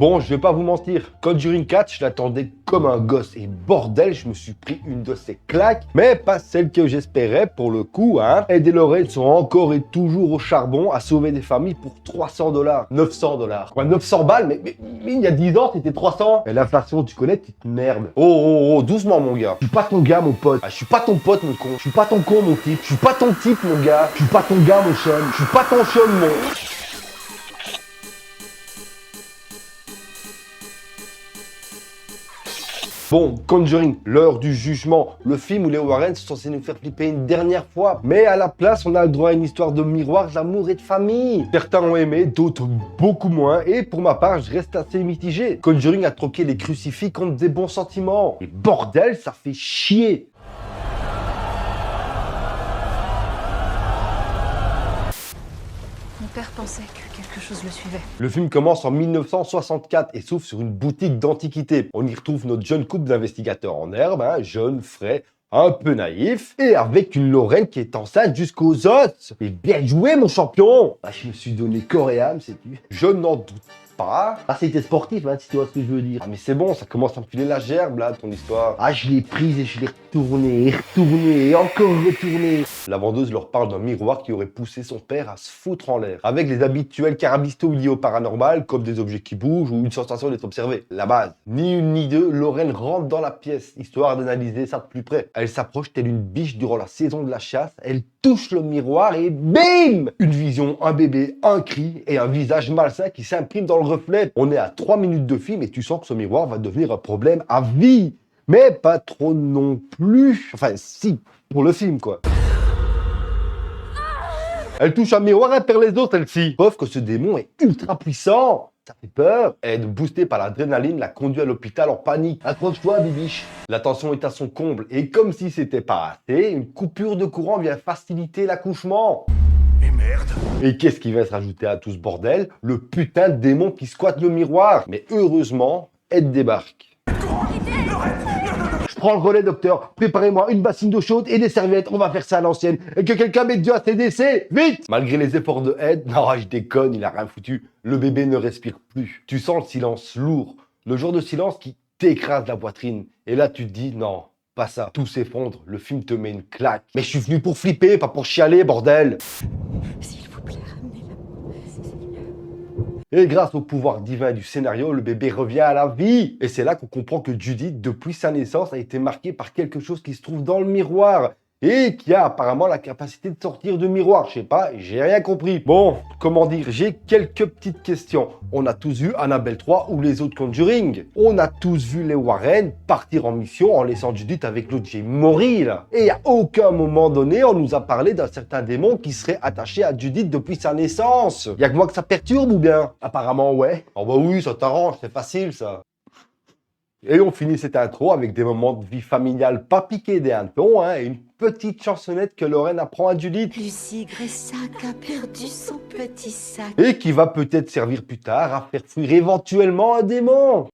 Bon, je vais pas vous mentir, Conjuring 4, je l'attendais comme un gosse. Et bordel, je me suis pris une de ces claques, mais pas celle que j'espérais pour le coup, hein. Ed et Lorraine sont encore et toujours au charbon à sauver des familles pour 300 $. 900 $. Quoi, 900 balles? Mais il y a 10 ans, c'était 300. Et l'inflation, tu connais, petite merde. Oh, doucement, mon gars. Je suis pas ton gars, mon pote. Ah, je suis pas ton pote, mon con. Je suis pas ton con, mon type. Je suis pas ton type, mon gars. Je suis pas ton gars, mon chum. Je suis pas ton chum, mon... Bon, Conjuring, l'heure du jugement, le film où les Warren sont censés nous faire flipper une dernière fois. Mais à la place, on a le droit à une histoire de miroir, d'amour et de famille. Certains ont aimé, d'autres beaucoup moins. Et pour ma part, je reste assez mitigé. Conjuring a troqué les crucifix contre des bons sentiments. Et bordel, ça fait chier. Mon père pensait que quelque chose le suivait. Le film commence en 1964 et s'ouvre sur une boutique d'antiquités. On y retrouve notre jeune couple d'investigateurs en herbe, hein, jeune, frais, un peu naïf, et avec une Lorraine qui est enceinte jusqu'aux os. Et bien joué, mon champion! Ah, je me suis donné corps et âme, sais-tu? Je n'en doute pas. Ah, c'était sportif, hein, si tu vois ce que je veux dire. Ah, mais c'est bon, ça commence à me filer la gerbe, là, ton histoire. Ah, je l'ai prise et je l'ai retournée, et encore retournée. La vendeuse leur parle d'un miroir qui aurait poussé son père à se foutre en l'air. Avec les habituels carabistaux liés au paranormal, comme des objets qui bougent ou une sensation d'être observé. La base. Ni une ni deux, Lorraine rentre dans la pièce, histoire d'analyser ça de plus près. Elle s'approche telle une biche durant la saison de la chasse, elle touche le miroir et bim! Une vision, un bébé, un cri et un visage malsain qui s'imprime dans le reflet. On est à 3 minutes de film et tu sens que ce miroir va devenir un problème à vie. Mais pas trop non plus. Enfin, si, pour le film, quoi. Elle touche un miroir, elle perd les autres, celle-ci. Preuve que ce démon est ultra puissant. Ça fait peur. Ed, boosté par l'adrénaline, la conduit à l'hôpital en panique. Accroche-toi, bibiche. La tension est à son comble. Et comme si c'était pas assez, une coupure de courant vient faciliter l'accouchement. Et merde. Et qu'est-ce qui va se rajouter à tout ce bordel? Le putain de démon qui squatte le miroir. Mais heureusement, Ed débarque. Je prends le relais, docteur. Préparez-moi une bassine d'eau chaude et des serviettes. On va faire ça à l'ancienne. Et que quelqu'un mette du ACDC. Vite! Malgré les efforts de Ed, non, je déconne, il a rien foutu. Le bébé ne respire plus. Tu sens le silence lourd. Le genre de silence qui t'écrase la poitrine. Et là, tu te dis, non, pas ça. Tout s'effondre. Le film te met une claque. Mais je suis venu pour flipper, pas pour chialer, bordel. S'il vous plaît, ramenez-la. Et grâce au pouvoir divin du scénario, le bébé revient à la vie. Et c'est là qu'on comprend que Judith, depuis sa naissance, a été marquée par quelque chose qui se trouve dans le miroir. Et qui a apparemment la capacité de sortir du miroir. Je sais pas, j'ai rien compris. Bon, comment dire, j'ai quelques petites questions. On a tous vu Annabelle 3 ou les autres Conjuring. On a tous vu les Warren partir en mission en laissant Judith avec l'autre Jay mourir là. Et à aucun moment donné, on nous a parlé d'un certain démon qui serait attaché à Judith depuis sa naissance. Y'a que moi que ça perturbe ou bien? Apparemment ouais. Oh bah oui, ça t'arrange, c'est facile ça. Et on finit cette intro avec des moments de vie familiale pas piqués des hannetons, hein, et une petite chansonnette que Lorraine apprend à Judith. Lucie Gressac a perdu son petit sac. Et qui va peut-être servir plus tard à faire fuir éventuellement un démon.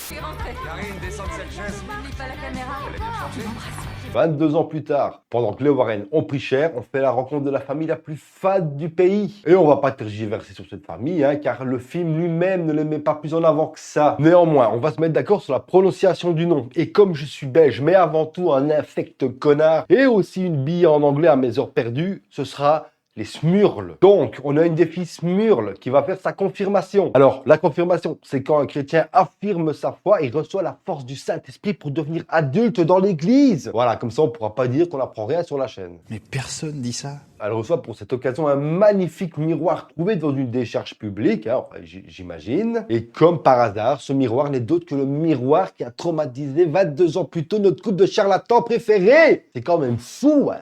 Karine, descends de cette chaise. N'oublie pas la caméra. 22 ans plus tard, pendant que les Warren ont pris cher, on fait la rencontre de la famille la plus fade du pays. Et on va pas tergiverser sur cette famille, hein, car le film lui-même ne les met pas plus en avant que ça. Néanmoins, on va se mettre d'accord sur la prononciation du nom. Et comme je suis belge, mais avant tout un infect connard, et aussi une bille en anglais à mes heures perdues, ce sera les Smurls. Donc, on a une défi Smurl qui va faire sa confirmation. Alors, la confirmation, c'est quand un chrétien affirme sa foi et reçoit la force du Saint-Esprit pour devenir adulte dans l'église. Voilà, comme ça, on pourra pas dire qu'on apprend rien sur la chaîne. Mais personne dit ça. Elle reçoit pour cette occasion un magnifique miroir trouvé dans une décharge publique, hein, enfin, j'imagine. Et comme par hasard, ce miroir n'est d'autre que le miroir qui a traumatisé 22 ans plus tôt notre couple de charlatans préférés. C'est quand même fou, hein.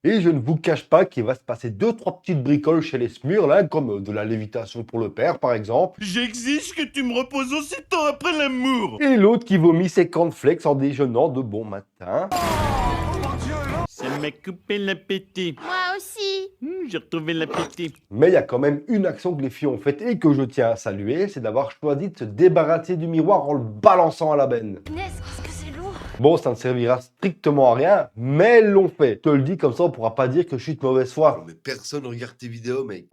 Et je ne vous cache pas qu'il va se passer 2-3 petites bricoles chez les Smurls, hein, comme de la lévitation pour le père, par exemple. J'exige que tu me reposes aussitôt après l'amour. Et l'autre qui vomit ses cornflakes en déjeunant de bon matin. Ça m'a coupé l'appétit. Moi aussi. J'ai retrouvé l'appétit. Mais il y a quand même une action que les filles ont faite et que je tiens à saluer, c'est d'avoir choisi de se débarrasser du miroir en le balançant à la benne. Inès, qu'est-ce que c'est lourd. Bon, ça ne servira strictement à rien, mais elles l'ont fait. Je te le dis comme ça, on pourra pas dire que je suis de mauvaise foi. Mais personne regarde tes vidéos, mec.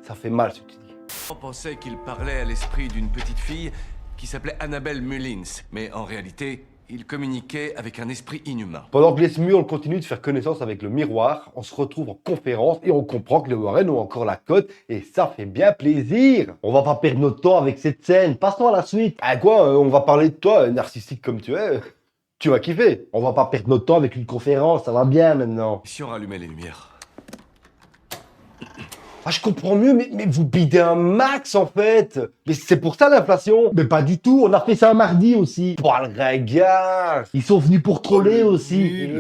Ça fait mal ce que tu dis. On pensait qu'il parlait à l'esprit d'une petite fille qui s'appelait Annabelle Mullins, mais en réalité, il communiquait avec un esprit inhumain. Pendant que les Smurls continuent de faire connaissance avec le miroir, on se retrouve en conférence et on comprend que les Warren ont encore la cote et ça fait bien plaisir. On va pas perdre notre temps avec cette scène, passons à la suite. Ah quoi, on va parler de toi, narcissique comme tu es. Tu vas kiffer. On va pas perdre notre temps avec une conférence, ça va bien maintenant. Si on rallumait les lumières. Ah, je comprends mieux, mais vous bidez un max en fait. Mais c'est pour ça l'inflation. Mais pas du tout, on a fait ça un mardi aussi. Oh, le regard. Ils sont venus pour troller aussi.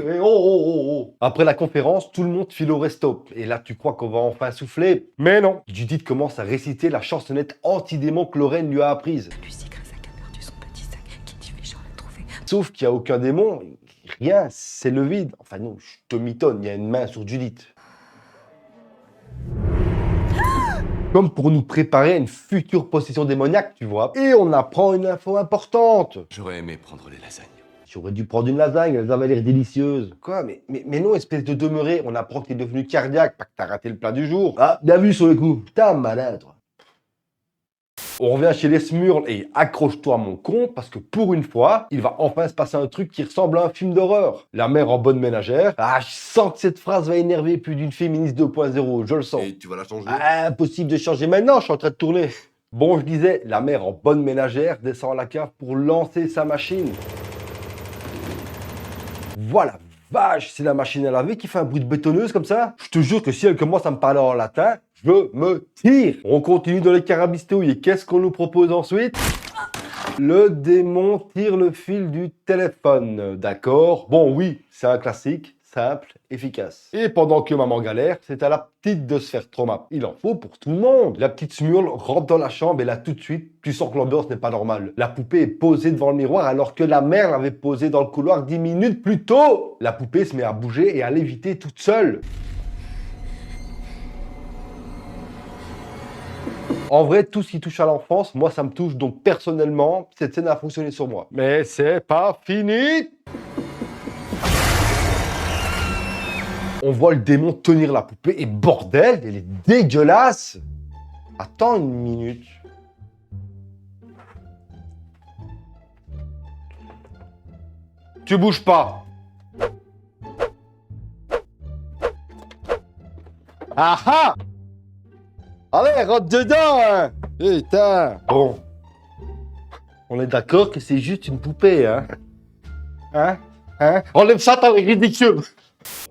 Après la conférence, tout le monde file au resto. Et là, tu crois qu'on va enfin souffler. Mais non. Judith commence à réciter la chansonnette anti-démon que Lorraine lui a apprise. Lucie Grésac a perdu son petit sac. Kitty Féchant l'a trouvé. Sauf qu'il n'y a aucun démon. Rien, c'est le vide. Enfin non, je te mitonne, il y a une main sur Judith. Comme pour nous préparer à une future possession démoniaque, tu vois. Et on apprend une info importante. J'aurais aimé prendre les lasagnes. J'aurais dû prendre une lasagne, elles avaient l'air délicieuses. Quoi, mais non, espèce de demeuré, on apprend que t'es devenu cardiaque, pas que t'as raté le plat du jour. Ah, bien vu sur le coup. Putain, malade. On revient chez les Smurls et accroche-toi mon con, parce que pour une fois, il va enfin se passer un truc qui ressemble à un film d'horreur. La mère en bonne ménagère. Ah, je sens que cette phrase va énerver plus d'une féministe 2.0, je le sens. Et tu vas la changer? Ah, impossible de changer maintenant, je suis en train de tourner. Bon, je disais, la mère en bonne ménagère descend à la cave pour lancer sa machine. Voilà, vache, c'est la machine à laver qui fait un bruit de bétonneuse comme ça. Je te jure que si elle commence à me parler en latin, je me tire. On continue dans les carabistouilles et qu'est-ce qu'on nous propose ensuite? Le démon tire le fil du téléphone, d'accord? Bon oui, c'est un classique, simple, efficace. Et pendant que maman galère, c'est à la petite de se faire trauma. Il en faut pour tout le monde. La petite Smurl rentre dans la chambre et là tout de suite, tu sens que l'ambiance n'est pas normale. La poupée est posée devant le miroir alors que la mère l'avait posée dans le couloir 10 minutes plus tôt. La poupée se met à bouger et à léviter toute seule. En vrai, tout ce qui touche à l'enfance, moi ça me touche, donc personnellement, cette scène a fonctionné sur moi. Mais c'est pas fini! On voit le démon tenir la poupée et bordel, elle est dégueulasse! Attends une minute. Tu bouges pas! Ah ah! Allez, rentre dedans, hein! Putain! Bon. On est d'accord que c'est juste une poupée, hein? Hein? Enlève ça, t'as l'air ridicule!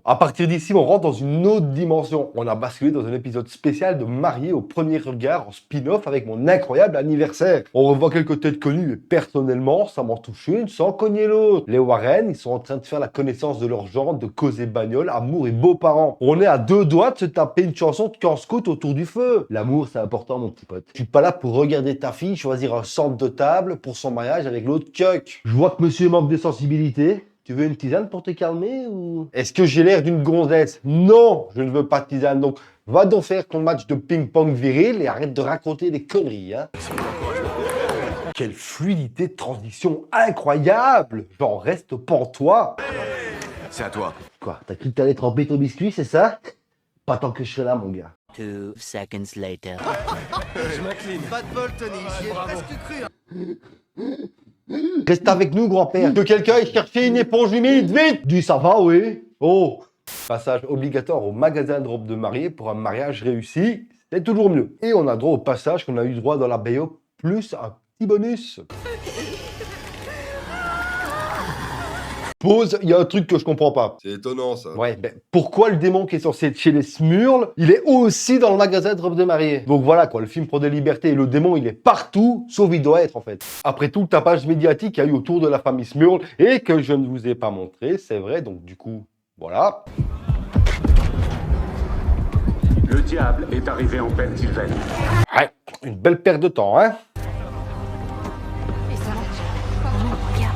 À partir d'ici, on rentre dans une autre dimension. On a basculé dans un épisode spécial de Marié au premier regard en spin-off avec mon incroyable anniversaire. On revoit quelques têtes connues et personnellement, ça m'en touche une sans cogner l'autre. Les Warren, ils sont en train de faire la connaissance de leur genre, de causer bagnole, amour et beaux-parents. On est à 2 doigts de se taper une chanson de camp scout autour du feu. L'amour, c'est important, mon petit pote. Je suis pas là pour regarder ta fille choisir un centre de table pour son mariage avec l'autre cuck. Je vois que monsieur manque de sensibilité. Tu veux une tisane pour te calmer ou... Est-ce que j'ai l'air d'une gonzesse? Non, je ne veux pas de tisane. Donc, va donc faire ton match de ping-pong viril et arrête de raconter des conneries, hein. Quelle fluidité de transition incroyable! J'en reste pantois. C'est à toi. Quoi, t'as cru que t'allais tremper ton biscuit, c'est ça? Pas tant que je serai là, mon gars. 2 seconds later. Je m'incline. Pas de bol, Tony, j'y ai presque cru. Reste avec nous, grand-père. Que quelqu'un aille chercher une éponge humide, vite! Dis ça va, oui. Oh! Passage obligatoire au magasin de robes de mariée pour un mariage réussi, c'est toujours mieux. Et on a droit au passage qu'on a eu droit dans la BO, plus un petit bonus. Pause, il y a un truc que je comprends pas. C'est étonnant, ça. Ouais, ben pourquoi le démon qui est censé être chez les Smurls, il est aussi dans le magasin de robes de mariée? Donc voilà quoi, le film prend des libertés et le démon il est partout, sauf il doit être en fait. Après tout le tapage médiatique qu'il y a eu autour de la famille Smurl et que je ne vous ai pas montré, c'est vrai, donc du coup, voilà. Le diable est arrivé en Pennsylvanie. Ouais, une belle perte de temps, hein? Et ça, comment regarde?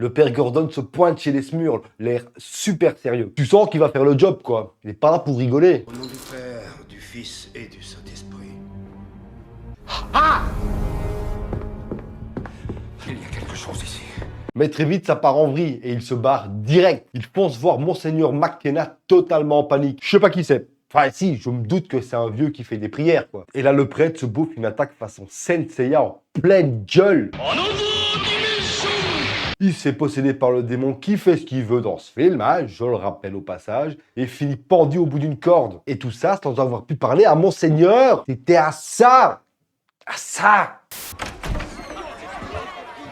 Le père Gordon se pointe chez les Smurls, l'air super sérieux. Tu sens qu'il va faire le job, quoi. Il est pas là pour rigoler. Au nom du Père, du Fils et du Saint-Esprit. Il y a quelque chose ici. Mais très vite, ça part en vrille et il se barre direct. Il pense voir Monseigneur McKenna totalement en panique. Je sais pas qui c'est. Enfin, si, je me doute que c'est un vieux qui fait des prières, quoi. Et là, le prêtre se bouffe une attaque façon Senseiya en pleine gueule. Il se fait posséder par le démon qui fait ce qu'il veut dans ce film, hein, je le rappelle au passage, et finit pendu au bout d'une corde. Et tout ça sans avoir pu parler à Monseigneur. C'était à ça. À ça.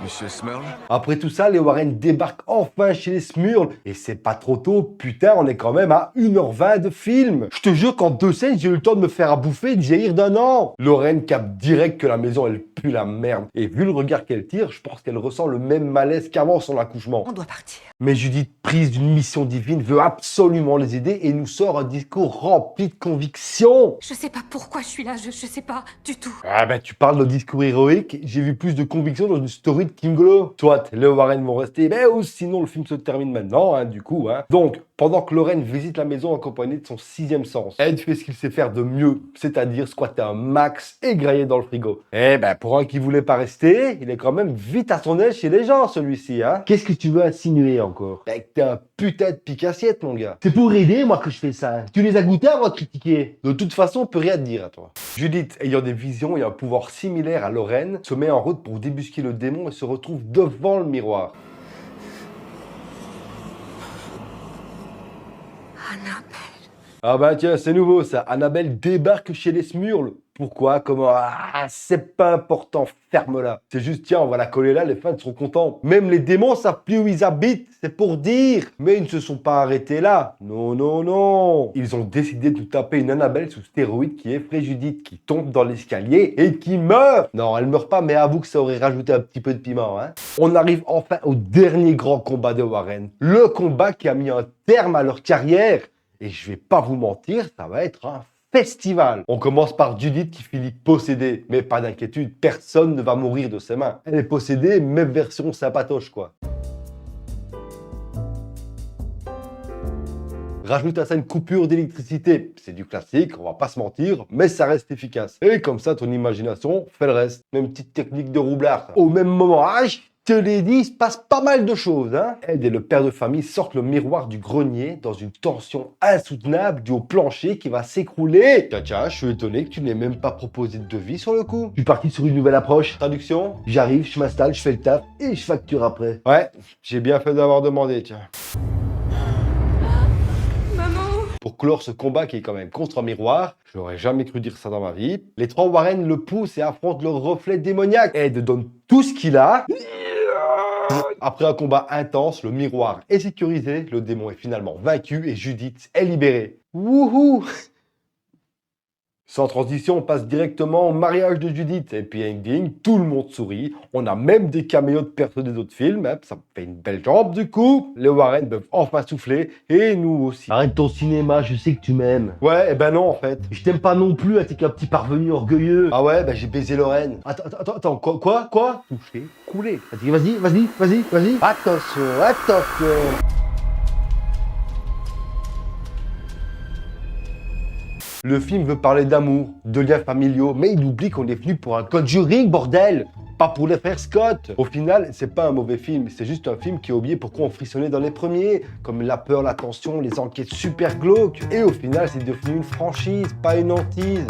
Monsieur Smurl? Après tout ça, les Warren débarquent enfin chez les Smurl. Et c'est pas trop tôt, putain, on est quand même à 1h20 de film. Je te jure qu'en 2 scènes, j'ai eu le temps de me faire à bouffer et de vieillir d'1 an. Lorraine capte direct que la maison, elle pue la merde. Et vu le regard qu'elle tire, je pense qu'elle ressent le même malaise qu'avant son accouchement. On doit partir. Mais Judith, prise d'une mission divine, veut absolument les aider et nous sort un discours rempli de conviction. Je sais pas pourquoi je suis là, je sais pas du tout. Ah ben tu parles de discours héroïque, j'ai vu plus de conviction dans une story de Kim Golo. Soit les Warren vont rester, mais ou sinon le film se termine maintenant, hein, du coup. Hein. Donc, pendant que Lorraine visite la maison accompagnée de son 6e sens, Ed fait ce qu'il sait faire de mieux, c'est-à-dire squatter un max et grailler dans le frigo. Eh ben pour un qui voulait pas rester, il est quand même vite à son aise chez les gens celui-ci. Hein. Qu'est-ce que tu veux insinuer encore? Ben que t'es un putain de pique-assiette mon gars. C'est pour aider, moi, que je fais ça. Tu les as goûtés avant de critiquer. De toute façon, on peut rien te dire à toi. Judith, ayant des visions et un pouvoir similaire à Lorraine, se met en route pour débusquer le démon et se retrouve devant le miroir. Annabelle. Ah bah tiens, c'est nouveau ça. Annabelle débarque chez les Smurl. Pourquoi? Comment? Ah, c'est pas important, ferme-la. C'est juste, tiens, on va la coller là, les fans seront contents. Même les démons savent plus où ils habitent, c'est pour dire. Mais ils ne se sont pas arrêtés là. Non, non, non. Ils ont décidé de nous taper une Annabelle sous stéroïde qui effraie Judith, qui tombe dans l'escalier et qui meurt. Non, elle meurt pas, mais avoue que ça aurait rajouté un petit peu de piment, hein. On arrive enfin au dernier grand combat de Warren. Le combat qui a mis un terme à leur carrière. Et je vais pas vous mentir, ça va être un festival. On commence par Judith qui finit possédée. Mais pas d'inquiétude, personne ne va mourir de ses mains. Elle est possédée, même version sympatoche, quoi. Rajoute à ça une coupure d'électricité. C'est du classique, on va pas se mentir, mais ça reste efficace. Et comme ça, ton imagination fait le reste. Même petite technique de roublard. Au même moment, je te l'ai dit, il se passe pas mal de choses. Hein. Ed et le père de famille sortent le miroir du grenier dans une tension insoutenable due au plancher qui va s'écrouler. Tiens, je suis étonné que tu n'aies même pas proposé de devis sur le coup. Je suis parti sur une nouvelle approche. Traduction? J'arrive, je m'installe, je fais le taf et je facture après. Ouais, j'ai bien fait d'avoir demandé, tiens. Pour clore ce combat qui est quand même contre un miroir, j'aurais jamais cru dire ça dans ma vie, les 3 Warren le poussent et affrontent leur reflet démoniaque. Ed donne tout ce qu'il a. Après un combat intense, le miroir est sécurisé, le démon est finalement vaincu et Judith est libérée. Wouhou! Sans transition, on passe directement au mariage de Judith. Et puis ending, tout le monde sourit. On a même des caméos de persos des autres films. Hein. Ça me fait une belle jambe du coup. Les Warren peuvent enfin souffler. Et nous aussi. Arrête ton cinéma, je sais que tu m'aimes. Ouais, et ben non en fait. Je t'aime pas non plus, t'es qu'un petit parvenu orgueilleux. Ah ouais, ben j'ai baisé Lorraine. Attends, quoi? Touché, coulé. Vas-y. Attention. Le film veut parler d'amour, de liens familiaux, mais il oublie qu'on est venu pour un Conjuring, bordel! Pas pour les frères Scott! Au final, c'est pas un mauvais film, c'est juste un film qui a oublié pourquoi on frissonnait dans les premiers, comme la peur, la tension, les enquêtes super glauques. Et au final, c'est devenu une franchise, pas une hantise.